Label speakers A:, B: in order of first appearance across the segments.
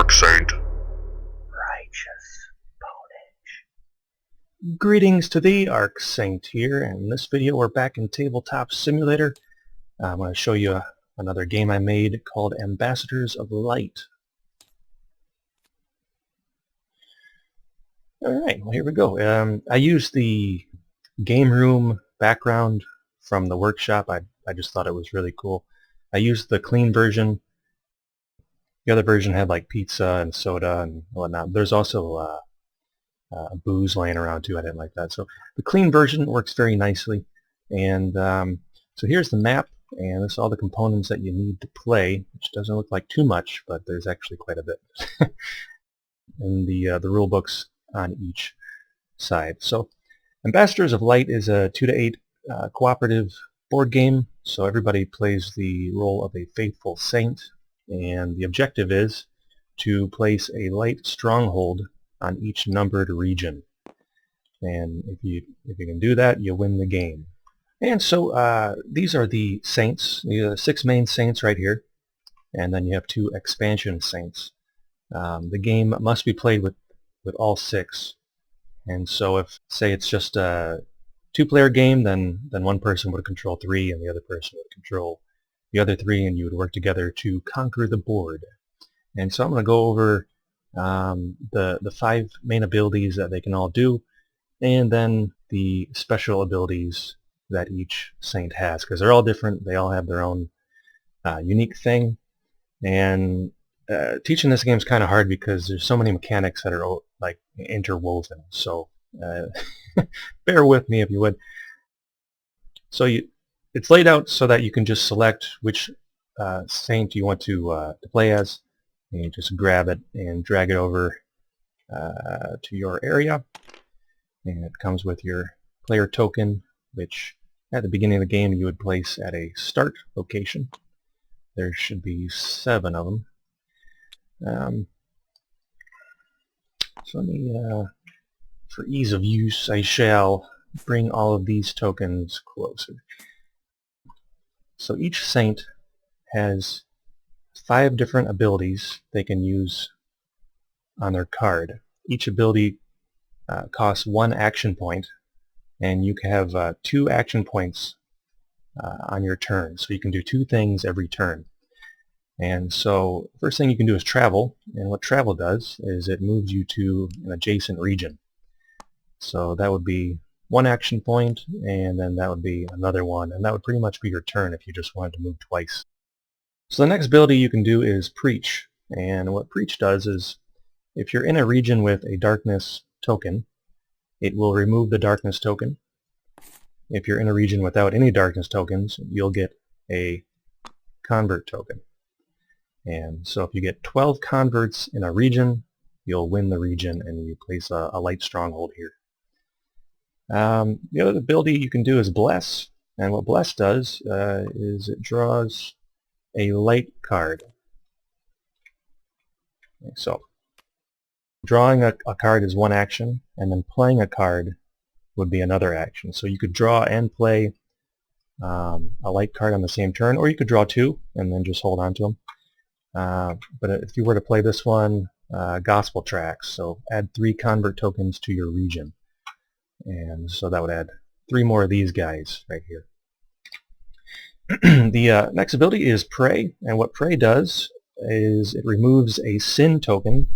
A: Archsaint.
B: Righteous ponage.
C: Greetings to thee, Archsaint here, and in this video we're back in Tabletop Simulator. I'm going to show you another game I made called Ambassadors of Light. Alright, well here we go. I used the game room background from the workshop. I just thought it was really cool. I used the clean version. The other version had like pizza and soda and whatnot. There's also booze laying around too. I didn't like that. So the clean version works very nicely. And so here's the map, and this is all the components that you need to play, which doesn't look like too much, but there's actually quite a bit. And the rule books on each side. So Ambassadors of Light is a 2 to 8 cooperative board game. So everybody plays the role of a faithful saint, and the objective is to place a light stronghold on each numbered region. And if you can do that, you win the game. And so these are the saints. The 6 main saints right here, and then you have 2 expansion saints. The game must be played with all 6. And so if, say, it's just a 2-player game, then one person would control 3 and the other person would control the other 3, and you would work together to conquer the board. And so I'm going to go over the 5 main abilities that they can all do, and then the special abilities that each saint has, because they're all different. They all have their own unique thing. And teaching this game is kind of hard because there's so many mechanics that are like interwoven. So bear with me if you would. So it's laid out so that you can just select which saint you want to play as, and you just grab it and drag it over to your area. And it comes with your player token, which at the beginning of the game you would place at a start location. There should be 7 of them. So let me, for ease of use, I shall bring all of these tokens closer. So each saint has 5 different abilities they can use on their card. Each ability costs 1 action point, and you can have 2 action points on your turn. So you can do 2 things every turn. And so first thing you can do is travel, and what travel does is it moves you to an adjacent region. So that would be 1 action point, and then that would be another one, and that would pretty much be your turn if you just wanted to move twice. So the next ability you can do is Preach, and what Preach does is if you're in a region with a darkness token, it will remove the darkness token. If you're in a region without any darkness tokens, you'll get a convert token. And so if you get 12 converts in a region, you'll win the region and you place a light stronghold here. The other ability you can do is Bless, and what Bless does is it draws a light card. Okay, so drawing a card is 1 action, and then playing a card would be another action. So you could draw and play a light card on the same turn, or you could draw 2 and then just hold on to them. But if you were to play this one, Gospel Tracks, so add 3 convert tokens to your region. And so that would add 3 more of these guys right here. The next ability is Pray, and what Pray does is it removes a sin token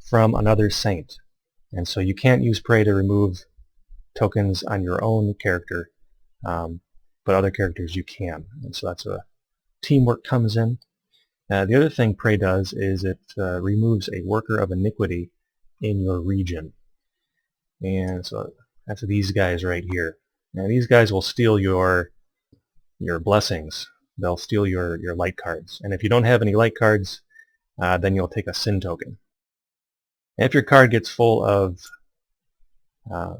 C: from another saint. And so you can't use Pray to remove tokens on your own character, but other characters you can. And so that's where teamwork comes in. The other thing Pray does is it removes a worker of iniquity in your region. And so that's these guys right here. Now these guys will steal your blessings. They'll steal your light cards. And if you don't have any light cards, then you'll take a sin token. And if your card gets full of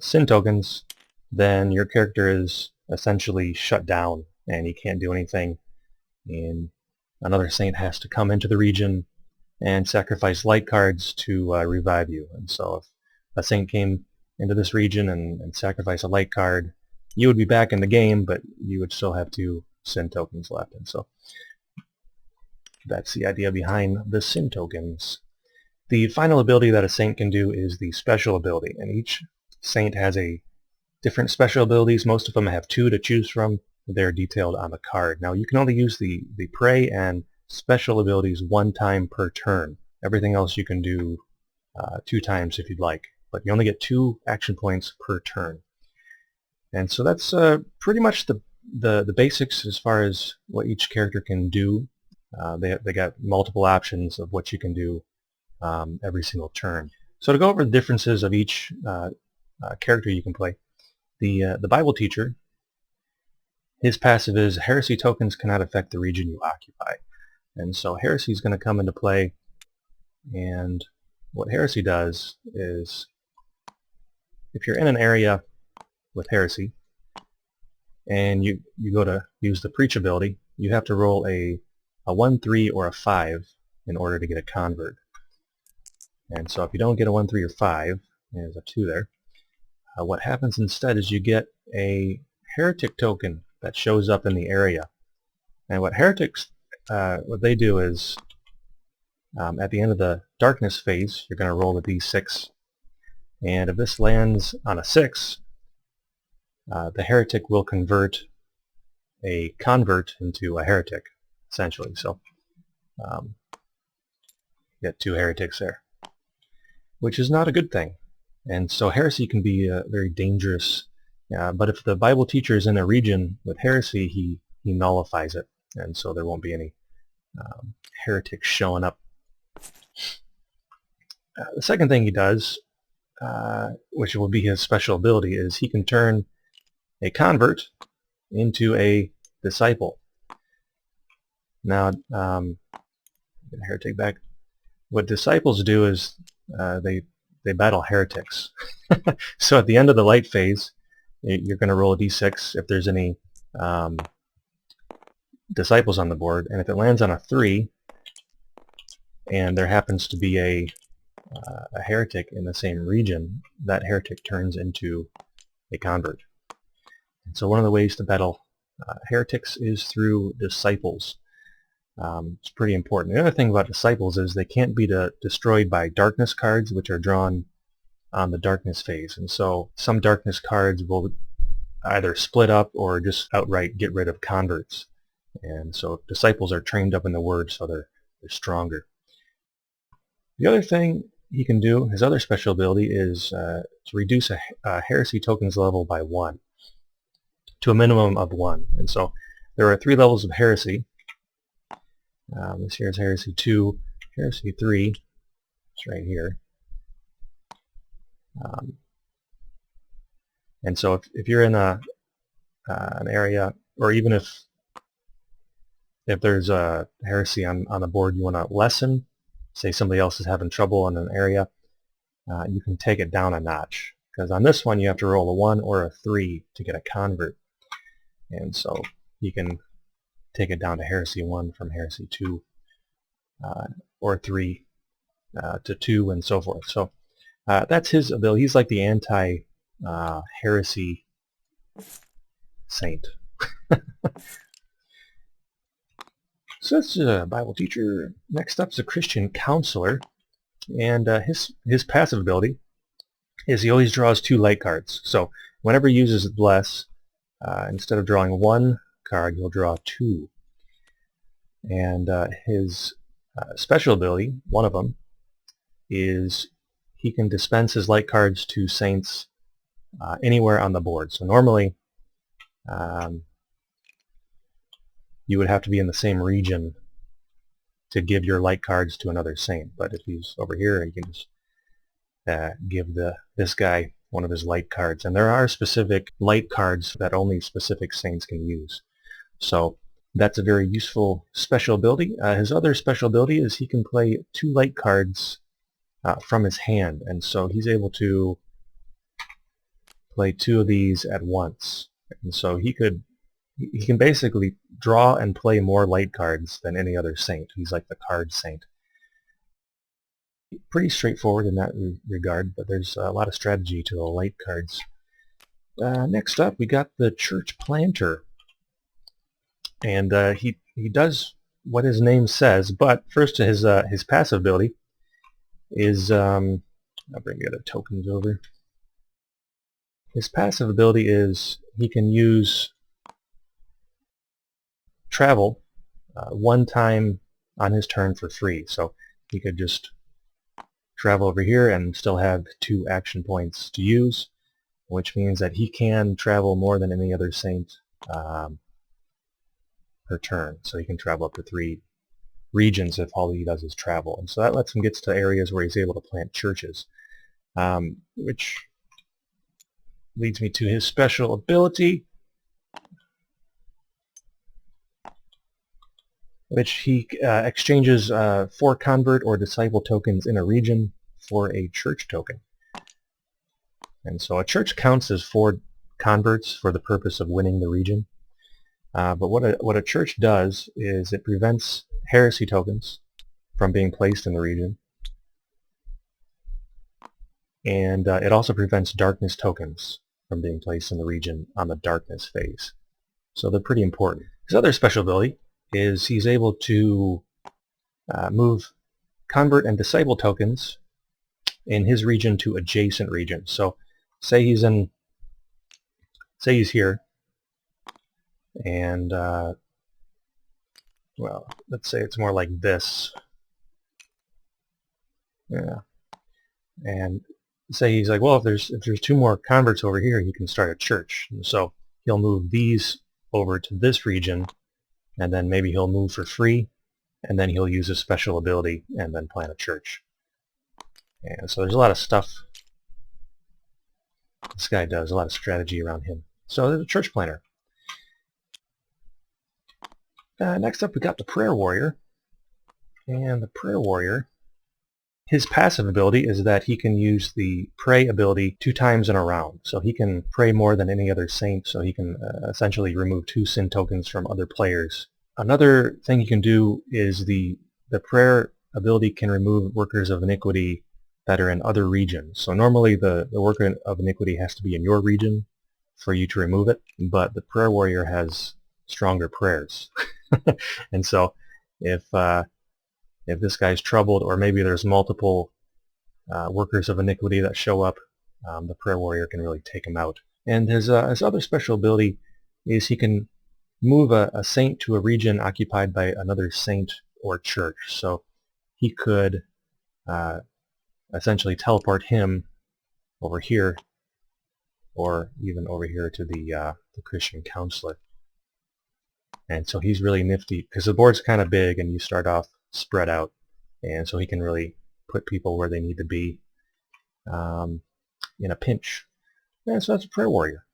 C: sin tokens, then your character is essentially shut down and he can't do anything. And another saint has to come into the region and sacrifice light cards to revive you. And so if a saint came into this region and sacrificed a light card, you would be back in the game, but you would still have 2 sin tokens left. And so that's the idea behind the sin tokens. The final ability that a saint can do is the special ability, and each saint has a different special abilities. Most of them have 2 to choose from. They're detailed on the card. Now you can only use the pray and special abilities 1 time per turn. Everything else you can do 2 times if you'd like, but you only get 2 action points per turn. And so that's pretty much the basics as far as what each character can do. They got multiple options of what you can do every single turn. So to go over the differences of each character you can play, the Bible teacher, his passive is heresy tokens cannot affect the region you occupy. And so heresy is going to come into play, and what heresy does is if you're in an area with heresy and you go to use the preach ability, you have to roll a 1, 3, or a 5 in order to get a convert. And so if you don't get a 1, 3, or 5, there's a 2 there, what happens instead is you get a heretic token that shows up in the area. And what heretics, what they do is at the end of the darkness phase, you're going to roll a d6, and if this lands on a 6, the heretic will convert a convert into a heretic, essentially. So you get 2 heretics there, which is not a good thing. And so heresy can be very dangerous, but if the Bible teacher is in a region with heresy, he nullifies it, and so there won't be any heretics showing up. The second thing he does, which will be his special ability, is he can turn a convert into a disciple. Now, get a heretic back. What disciples do is they battle heretics. So at the end of the light phase, you're going to roll a d6 if there's any disciples on the board, and if it lands on a 3 and there happens to be a heretic in the same region, that heretic turns into a convert. And so one of the ways to battle heretics is through disciples. It's pretty important. The other thing about disciples is they can't be destroyed by darkness cards, which are drawn on the darkness phase. And so some darkness cards will either split up or just outright get rid of converts. And so disciples are trained up in the word, so they're stronger. The other thing he can do, his other special ability, is to reduce a heresy tokens level by 1 to a minimum of 1. And so there are 3 levels of heresy. This here is heresy 2, heresy 3. It's right here. And so if you're in an area, or even if there's a heresy on the board you want to lessen, say somebody else is having trouble in an area, you can take it down a notch. Because on this one you have to roll a 1 or a 3 to get a convert. And so you can take it down to heresy 1 from heresy 2, or 3 to 2, and so forth. So that's his ability. He's like the anti-heresy saint. So that's a Bible teacher. Next up is a Christian counselor, and his passive ability is he always draws 2 light cards. So whenever he uses bless, instead of drawing 1 card, he'll draw 2. And his special ability, one of them, is he can dispense his light cards to saints anywhere on the board. So normally you would have to be in the same region to give your light cards to another saint. But if he's over here, he can just give this guy one of his light cards. And there are specific light cards that only specific saints can use. So that's a very useful special ability. His other special ability is he can play 2 light cards from his hand, and so he's able to play 2 of these at once. And so he can basically draw and play more light cards than any other saint. He's like the card saint. Pretty straightforward in that regard, but there's a lot of strategy to the light cards. Next up, we got the church planter. And he does what his name says, but first to his passive ability, is, I'll bring the other tokens over. His passive ability is he can use travel one time on his turn for free. So he could just travel over here and still have 2 action points to use, which means that he can travel more than any other saint per turn. So he can travel up to 3 regions if all he does is travel. And so that lets him get to areas where he's able to plant churches, which leads me to his special ability, which he exchanges 4 convert or disciple tokens in a region for a church token. And so a church counts as 4 converts for the purpose of winning the region. But what a church does is it prevents heresy tokens from being placed in the region. And it also prevents darkness tokens from being placed in the region on the darkness phase. So they're pretty important. His other special ability is he's able to move convert and disciple tokens in his region to adjacent regions. So say he's here, and well, let's say it's more like this. Yeah. And say he's like, well, if there's 2 more converts over here, he can start a church. And so he'll move these over to this region, and then maybe he'll move for free, and then he'll use a special ability and then plant a church. And so there's a lot of stuff this guy does, a lot of strategy around him. So there's a church planter. Next up we got the prayer warrior. And the prayer warrior, his passive ability is that he can use the pray ability 2 times in a round. So he can pray more than any other saint, so he can essentially remove 2 sin tokens from other players. Another thing he can do is the prayer ability can remove workers of iniquity that are in other regions. So normally the worker of iniquity has to be in your region for you to remove it, but the prayer warrior has stronger prayers. And so if this guy's troubled, or maybe there's multiple workers of iniquity that show up, the prayer warrior can really take him out. And his other special ability is he can move a saint to a region occupied by another saint or church. So he could essentially teleport him over here, or even over here to the Christian counselor. And so he's really nifty because the board's kind of big and you start off spread out, and so he can really put people where they need to be in a pinch. And so that's a prayer warrior.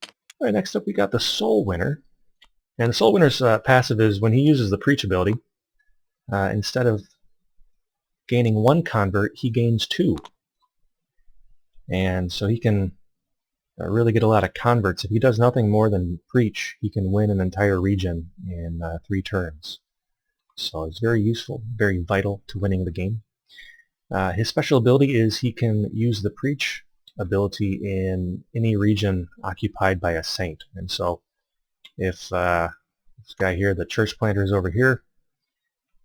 C: All right, next up we got the soul winner. And the soul winner's passive is when he uses the preach ability, instead of gaining 1 convert, he gains 2. And so he can really get a lot of converts. If he does nothing more than preach, he can win an entire region in 3 turns. So it's very useful, very vital to winning the game. His special ability is he can use the preach ability in any region occupied by a saint. And so if this guy here, the church planter, is over here,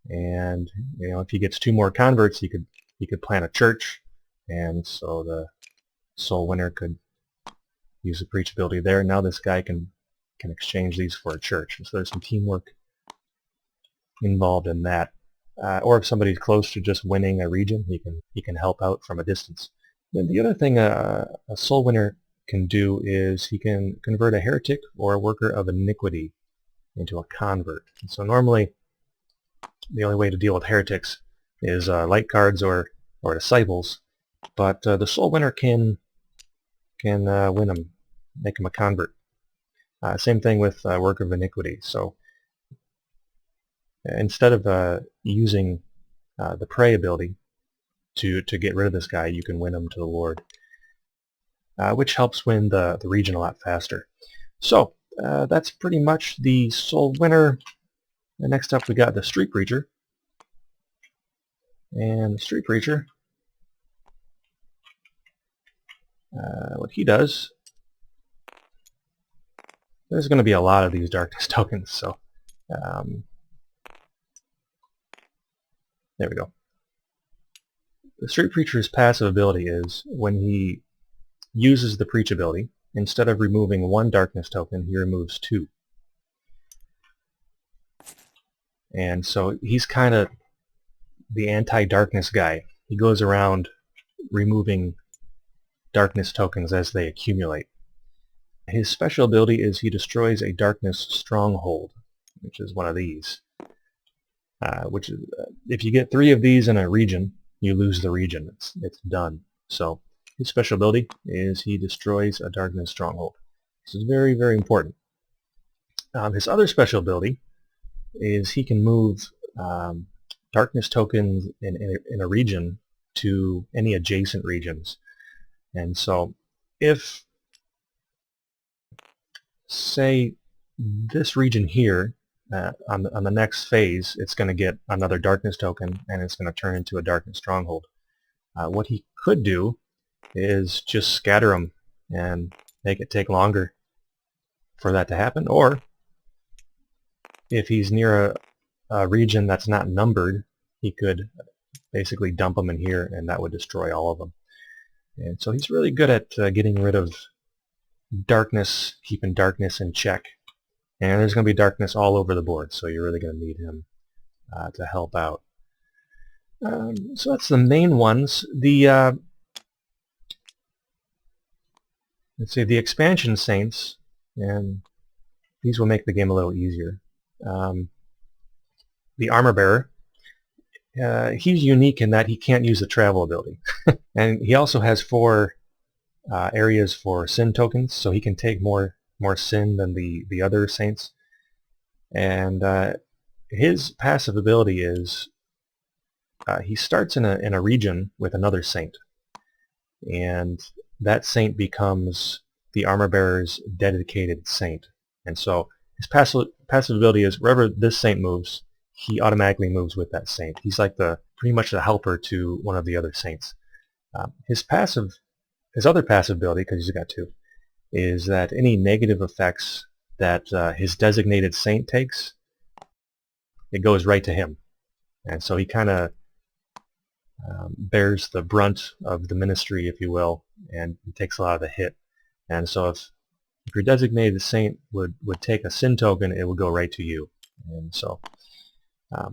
C: and if he gets 2 more converts, he could plant a church, and so the soul winner could use the preach ability there. Now this guy can exchange these for a church. So there's some teamwork involved in that. Or if somebody's close to just winning a region, he can help out from a distance. Then the other thing a soul winner can do is he can convert a heretic or a worker of iniquity into a convert. And so normally the only way to deal with heretics is light cards or disciples, but the soul winner can win them, make him a convert. Same thing with worker of iniquity. So instead of using the pray ability to get rid of this guy, you can win him to the Lord, which helps win the region a lot faster. So that's pretty much the soul winner. And next up we got the street preacher. And the street preacher, what he does, there's going to be a lot of these darkness tokens, so There we go. The Street Preacher's passive ability is when he uses the Preach ability, instead of removing 1 darkness token, he removes 2. And so he's kind of the anti-darkness guy. He goes around removing darkness tokens as they accumulate. His special ability is he destroys a darkness stronghold, which is one of these. Which is, if you get 3 of these in a region, you lose the region. It's done. So his special ability is he destroys a darkness stronghold. This is very, very important. His other special ability is he can move darkness tokens in a region to any adjacent regions. And so if, say, this region here, on the next phase, it's going to get another darkness token, and it's going to turn into a darkness stronghold. What he could do is just scatter them and make it take longer for that to happen, or if he's near a region that's not numbered, he could basically dump them in here, and that would destroy all of them. And so he's really good at getting rid of darkness, keeping darkness in check. And there's going to be darkness all over the board, so you're really going to need him to help out. So that's the main ones. The let's see, the expansion saints, and these will make the game a little easier. The Armorbearer, he's unique in that he can't use the travel ability, and he also has 4 areas for sin tokens, so he can take more sin than the other saints. And his passive ability is he starts in a region with another saint, and that saint becomes the Armorbearer's dedicated saint. And so his passive ability is wherever this saint moves, he automatically moves with that saint. He's like pretty much the helper to one of the other saints. His other passive ability, because he's got 2, is that any negative effects that his designated saint takes, it goes right to him. And so he kind of bears the brunt of the ministry, if you will, and he takes a lot of the hit. And so if your designated saint would take a sin token, it would go right to you. And so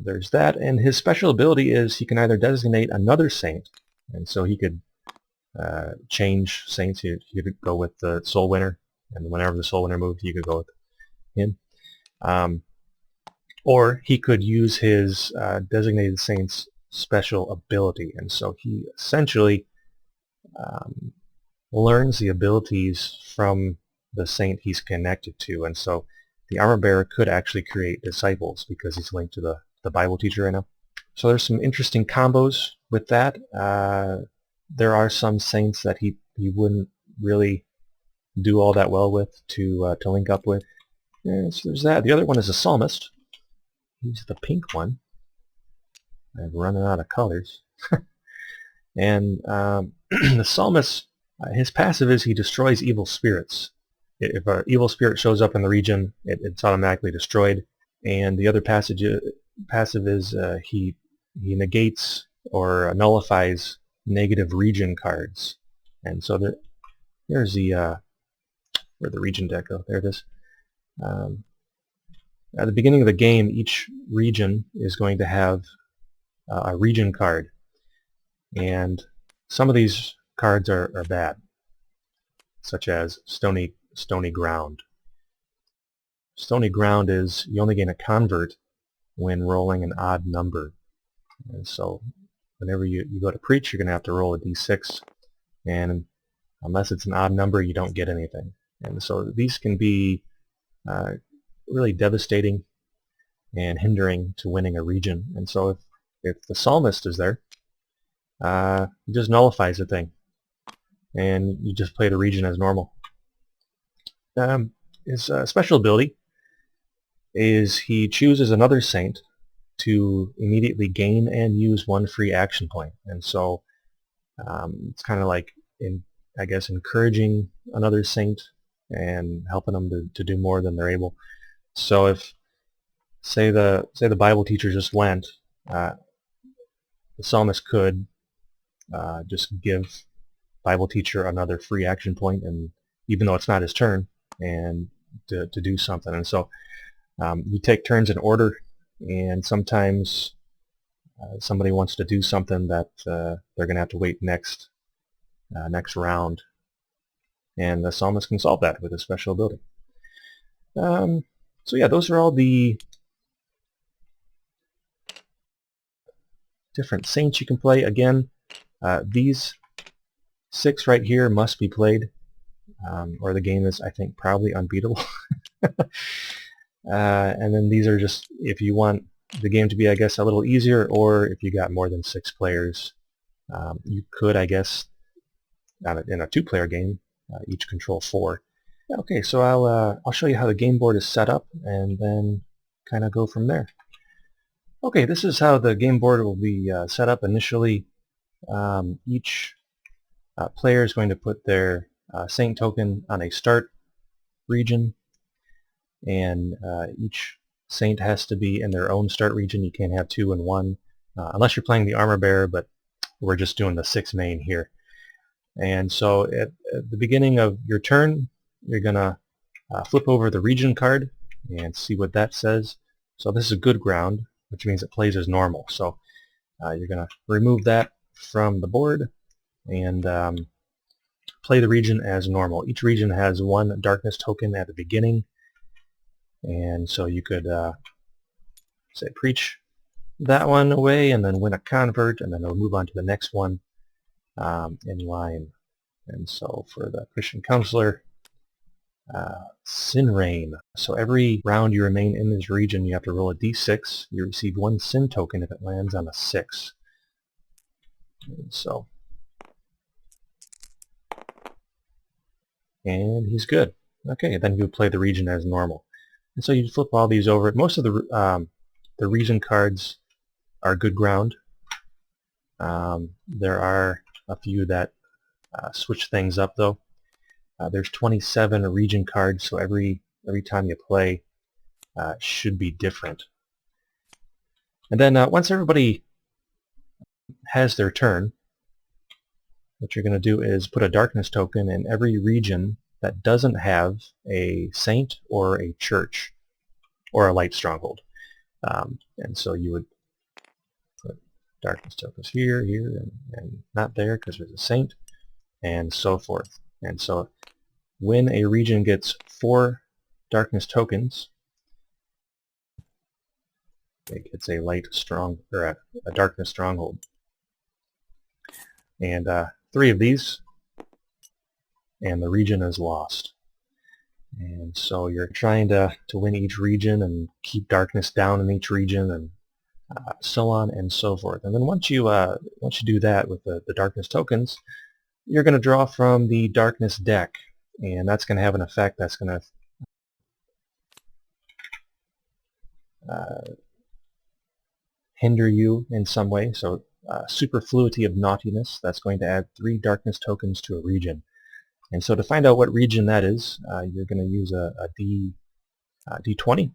C: there's that. And his special ability is he can either designate another saint, and so he could change saints. You could go with the Soul Winner, and whenever the Soul Winner moved, you could go with him. Or he could use his designated saint's special ability, and so he essentially learns the abilities from the saint he's connected to. And so the Armorbearer could actually create disciples because he's linked to the Bible teacher right now. So there's some interesting combos with that. There are some saints that he wouldn't really do all that well with to link up with. And so there's that. The other one is a psalmist. He's the pink one. I'm running out of colors. And the psalmist, his passive is he destroys evil spirits. If an evil spirit shows up in the region, it's automatically destroyed. And the other passive is he negates or nullifies negative region cards. And so there's where'd the region deck go? There it is. At the beginning of the game, each region is going to have a region card, and some of these cards are bad, such as stony ground. Stony ground is you only gain a convert when rolling an odd number, and so whenever you go to preach, you're going to have to roll a d6, and unless it's an odd number, you don't get anything. And so these can be really devastating and hindering to winning a region. And so if the psalmist is there, it just nullifies the thing, and you just play the region as normal. His special ability is he chooses another saint to immediately gain and use 1 free action point. And so it's kind of like, I guess, encouraging another saint and helping them to do more than they're able. So if say the Bible teacher just went, the psalmist could just give Bible teacher another free action point, and even though it's not his turn, and to do something. And so you take turns in order, and sometimes somebody wants to do something that they're going to have to wait next round, and the psalmist can solve that with a special ability. So yeah, those are all the different saints you can play. Again, these 6 right here must be played, or the game is, I think, probably unbeatable. And then these are just if you want the game to be, I guess, a little easier, or if you got more than 6 players, you could, I guess, in a 2-player game, each control 4. Okay, so I'll show you how the game board is set up, and then kind of go from there. Okay, this is how the game board will be set up initially. Each player is going to put their saint token on a start region, and each saint has to be in their own start region. You can't have 2 in one, unless you're playing the Armorbearer, but we're just doing the 6 main here. And so at the beginning of your turn, you're going to flip over the region card and see what that says. So this is a good ground, which means it plays as normal. So you're going to remove that from the board and play the region as normal. Each region has 1 darkness token at the beginning, and so you could say preach that one away and then win a convert, and then it'll move on to the next one in line. And so for the Christian counselor, sin rain. So every round you remain in this region, you have to roll a d6. You receive 1 sin token if it lands on a 6. And so, and he's good. Okay, then you play the region as normal. And so you flip all these over. Most of the region cards are good ground. There are a few that switch things up, though. There's 27 region cards, so every time you play should be different. And then once everybody has their turn, what you're going to do is put a darkness token in every region that doesn't have a saint or a church or a light stronghold. And so you would put darkness tokens here, and not there because there's a saint, and so forth. And so when a region gets 4 darkness tokens, it gets a light strong, or a darkness stronghold. And 3 of these, and the region is lost. And so you're trying to win each region and keep darkness down in each region, and so on and so forth. And then once you do that with the darkness tokens, you're going to draw from the darkness deck, and that's going to have an effect that's going to hinder you in some way. So superfluity of naughtiness, that's going to add 3 darkness tokens to a region. And so to find out what region that is, you're going to use a D20,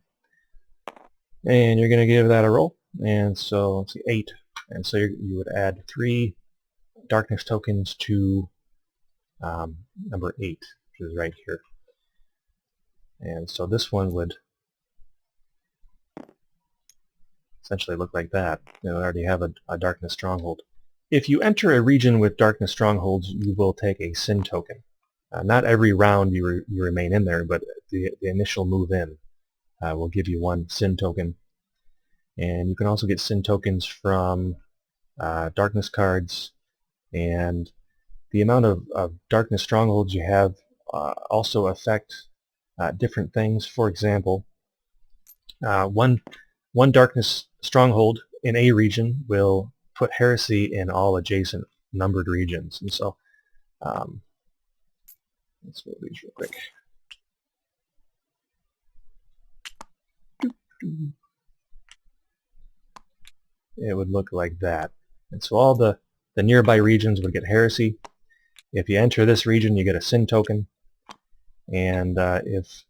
C: and you're going to give that a roll. And so let's see, 8. And so you would add 3 darkness tokens to number 8, which is right here. And so this one would essentially look like that. You already have a darkness stronghold. If you enter a region with darkness strongholds, you will take a sin token. Not every round you remain in there, but the initial move in will give you 1 sin token. And you can also get sin tokens from darkness cards, and the amount of darkness strongholds you have also affect different things. For example, one darkness stronghold in a region will put heresy in all adjacent numbered regions. And so let's move these real quick. It would look like that. And so all the nearby regions would get heresy. If you enter this region, you get a sin token. And if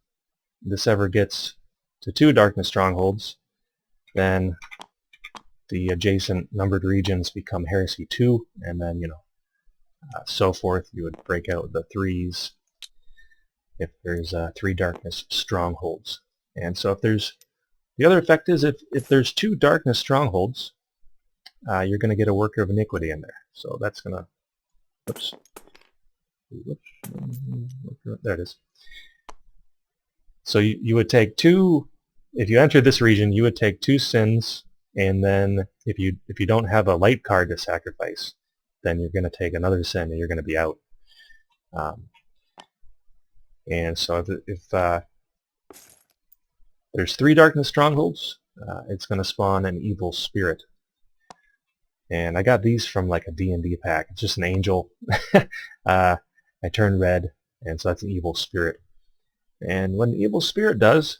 C: this ever gets to 2 darkness strongholds, then the adjacent numbered regions become heresy 2, and then, so forth. You would break out the 3s if there's 3 darkness strongholds. And so if there's, the other effect is if there's 2 darkness strongholds, you're going to get a worker of iniquity in there. So that's going to, whoops, there it is. So you would take 2, if you enter this region, you would take 2 sins, and then if you don't have a light card to sacrifice, then you're going to take another sin and you're going to be out. And so if there's 3 darkness strongholds, it's going to spawn an evil spirit. And I got these from like a D&D pack. It's just an angel. I turn red, and so that's an evil spirit. And what an evil spirit does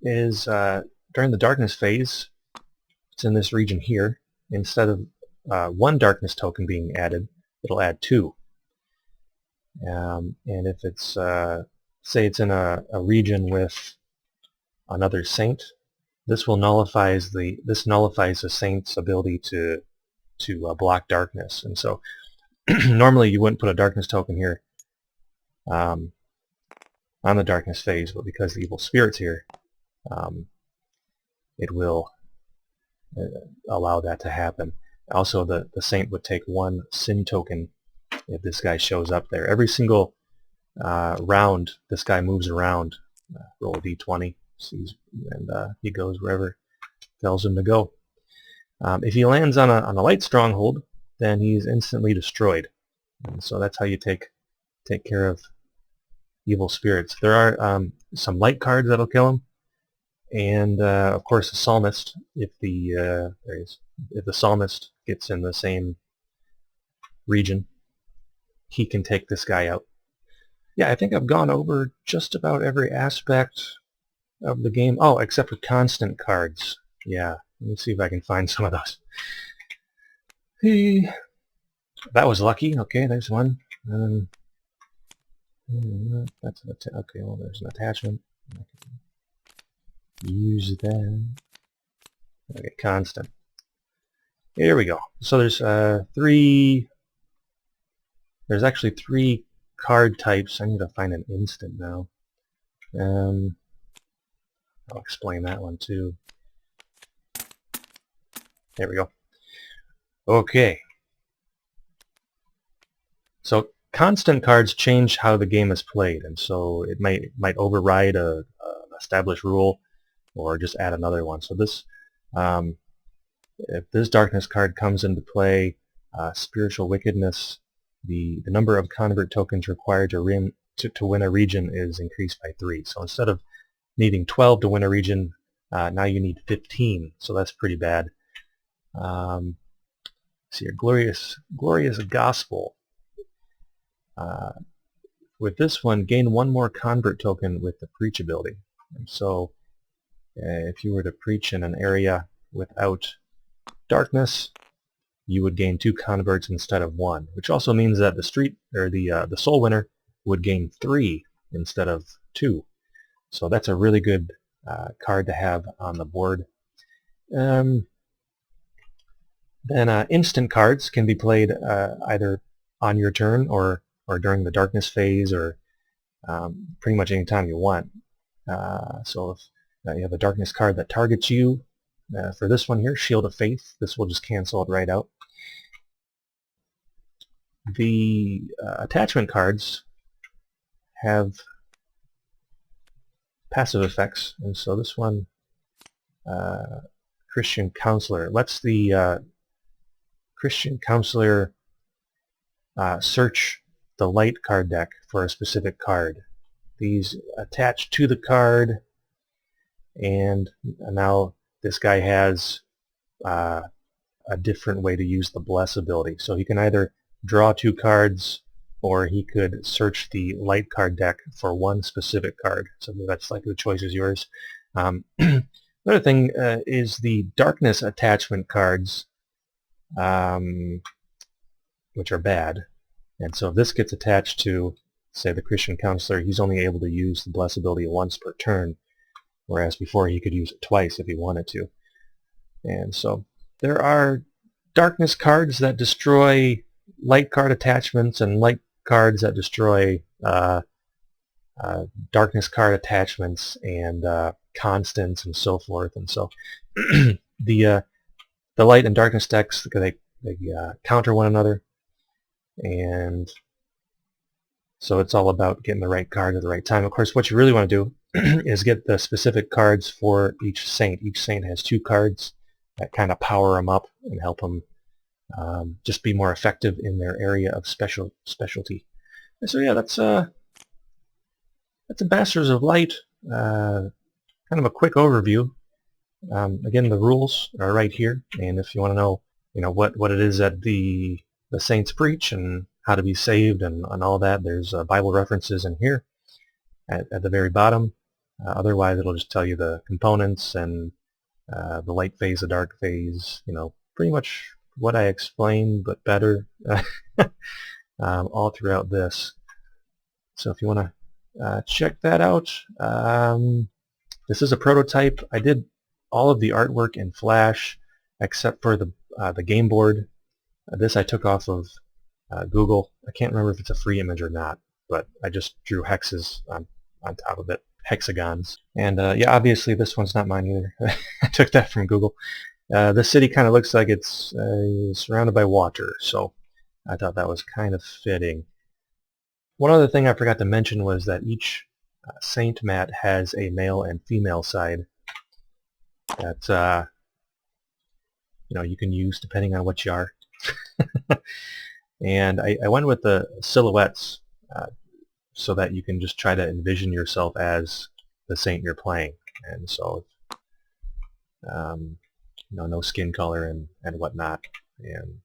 C: is during the darkness phase, it's in this region here. Instead of 1 darkness token being added, it'll add 2. And if it's, say it's in a region with another saint, this nullifies the saint's ability to block darkness. And so normally you wouldn't put a darkness token here on the darkness phase, but because the evil spirit's here, it will allow that to happen. Also, the saint would take 1 sin token if this guy shows up there. Every single round this guy moves around, roll a d20, sees, and he goes wherever tells him to go. If he lands on a light stronghold, then he's instantly destroyed. And so that's how you take care of evil spirits. There are some light cards that'll kill him, and of course the psalmist. If the psalmist gets in the same region, he can take this guy out. Yeah, I think I've gone over just about every aspect of the game. Oh, except for constant cards. Yeah, let me see if I can find some of those. Hey, that was lucky. Okay, there's one. That's an okay. Well, there's an attachment. I can use that. Okay, constant. Here we go. So there's There's actually 3 card types. I need to find an instant now. I'll explain that one too. There we go. Okay. So constant cards change how the game is played, and so it might override an established rule, or just add another one. So this, if this darkness card comes into play, spiritual wickedness, the number of convert tokens required to win a region is increased by 3. So instead of needing 12 to win a region, now you need 15. So that's pretty bad. See, a glorious gospel. With this one, gain 1 more convert token with the preach ability. And so if you were to preach in an area without darkness, you would gain 2 converts instead of 1, which also means that the soul winner would gain 3 instead of 2. So that's a really good card to have on the board. Then instant cards can be played either on your turn or during the darkness phase, or pretty much any time you want. So if you have a darkness card that targets you, for this one here, Shield of Faith, this will just cancel it right out. The attachment cards have passive effects, and so this one, Christian Counselor, lets the Christian Counselor search the light card deck for a specific card. These attach to the card, and now this guy has a different way to use the Bless ability. So he can either draw 2 cards, or he could search the light card deck for 1 specific card. So that's like the choice is yours. Another thing is the darkness attachment cards, which are bad. And so if this gets attached to, say, the Christian Counselor, he's only able to use the Bless ability once per turn, whereas before he could use it twice if he wanted to. And so there are darkness cards that destroy light card attachments and light cards that destroy darkness card attachments and constants and so forth. And so the light and darkness decks, they counter one another, and so it's all about getting the right card at the right time. Of course, what you really want to do is get the specific cards for each saint. Each saint has 2 cards that kind of power them up and help them just be more effective in their area of specialty. And so yeah, that's Ambassadors of Light. Kind of a quick overview. Again, the rules are right here, and if you want to know, what it is that the saints preach and how to be saved and all that, there's Bible references in here at the very bottom. Otherwise, it'll just tell you the components and the light phase, the dark phase, pretty much what I explained, but better, all throughout this. So if you want to check that out, this is a prototype. I did all of the artwork in Flash except for the game board. This I took off of Google. I can't remember if it's a free image or not, but I just drew hexes on top of it, hexagons. And yeah, obviously this one's not mine either. I took that from Google. The city kind of looks like it's surrounded by water, so I thought that was kind of fitting. One other thing I forgot to mention was that each Saint mat has a male and female side that you can use depending on what you are. And I went with the silhouettes so that you can just try to envision yourself as the saint you're playing. And so no skin color and whatnot, and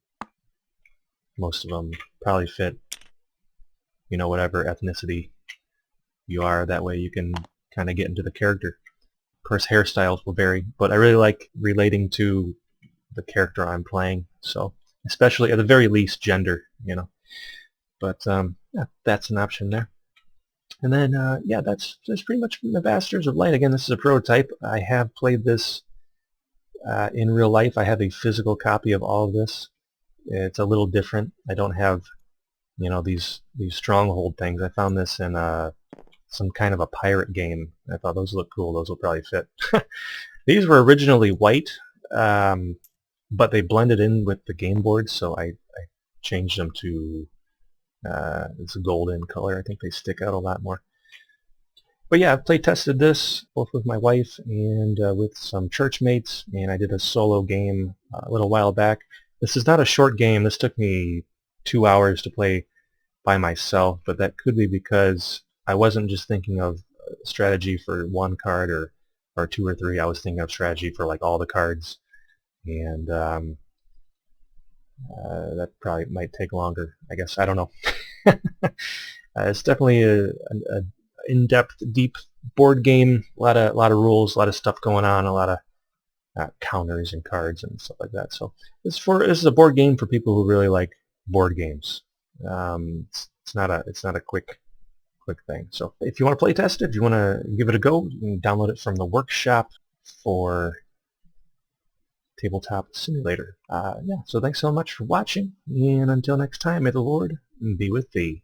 C: most of them probably fit whatever ethnicity you are. That way you can kind of get into the character. Of course, hairstyles will vary, but I really like relating to the character I'm playing, so especially at the very least gender, but yeah, that's an option there. And then yeah, that's pretty much Ambassadors of Light. Again, this is a prototype. I have played this in real life. I have a physical copy of all of this. It's a little different. I don't have these stronghold things. I found this in some kind of a pirate game. I thought those look cool. Those will probably fit. These were originally white, but they blended in with the game board, so I changed them to it's a golden color. I think they stick out a lot more. But yeah, I've play tested this both with my wife and with some church mates, and I did a solo game a little while back. This is not a short game. This took me 2 hours to play by myself, but that could be because I wasn't just thinking of strategy for 1 card or 2 or 3. I was thinking of strategy for like all the cards, and that probably might take longer, I guess. I don't know. It's definitely a in-depth, deep board game. A lot of rules, a lot of stuff going on, a lot of counters and cards and stuff like that. So this is a board game for people who really like board games. It's not a quick thing. So if you want to play test it, if you want to give it a go, you can download it from the workshop for Tabletop Simulator. Yeah, so thanks so much for watching, and until next time, may the Lord be with thee.